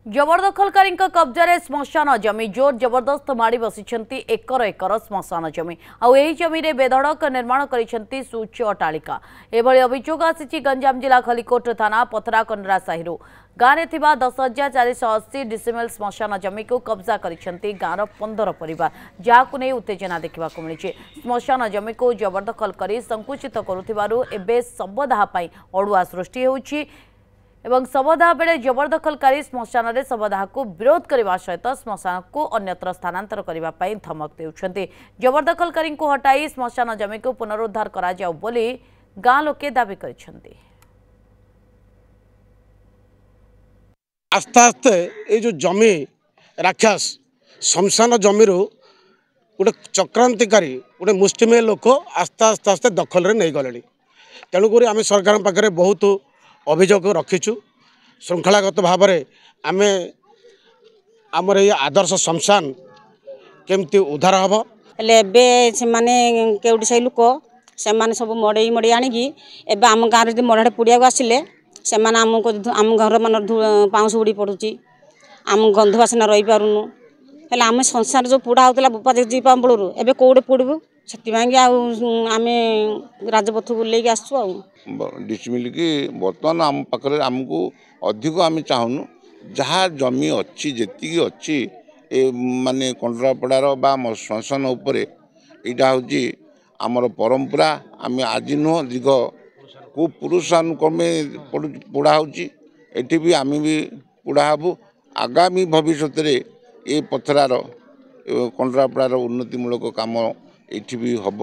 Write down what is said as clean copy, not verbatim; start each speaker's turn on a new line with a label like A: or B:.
A: जबरदखलकारी कब्जा श्मशान जमी जोर जबरदस्त माड़ी बसी एकर एकर श्मशान जमी आई जमी बेधड़क निर्माण कर सुच अट्टालिका एभली अभियोग आसी गंजाम जिला खलिकोट थाना पथराकंडरा साहि गाँव में 10,480 डिसिमेल श्मशान जमी को कब्जा कर गाँव 15 परिवार जहां नहीं उत्तेजना देखा मिली। श्मशान जमी को जबरदखल कर संकुचित करुवे शवदाह अड़ुआ सृष्टि होउछि एवं शवदाह बेले जबरदखलकारी श्मशान रे शवदाह को विरोध करने सहित श्मशान को अन्यत्र स्थानांतर करने धमक देउछन्ति। जबरदखलकारी को हटाई श्मशान जमी को पुनरुद्धार करा जाऊ बोली गाँ लोके दाबी करिसेंति।
B: आस्ते आस्ते ये जो जमी राक्षस श्मशान जमी गोटे चक्रांतिकारी गोटे मुष्टिमेय लोक आस्ते आस्ते आस्ते दखल रे नहीं गले। तेणुक आम सरकार पाखे बहुत अभियोग रखीचु। श्रृंखलागत भाव में आम आमर ये आदर्श श्मशान केमती उद्धार हम
C: केउटी से लोक से सब मड़े मड़े आणिकी एवं आम गाँव में मड़े पुड़िया आसिले से आमको आम घर मान पाउस उड़ी पड़ुची आम गंध बासना रही पारुनु हेल्ले आम संसार जो पुड़ा होता बोपा जीपा बड़ू एवं कौटे पुड़बू से आम राजपथ को लेकिन आसु
D: डिसमिल की बर्तमान आम पाखे आमको अधिक आम चाहूनु जहाँ जमी अच्छी जी अच्छी माने कंडरापड़ार श्मशान उपर यहाँ हूँ आमर परंपरा आम आज नुह दीर्घ को पुरुषानुक्रमे पोड़ा होती भी आम भी पोड़ा हबू आगामी भविष्य में ये पथरार कंडरापड़ार उन्नतिमूलक काम ये भी हम।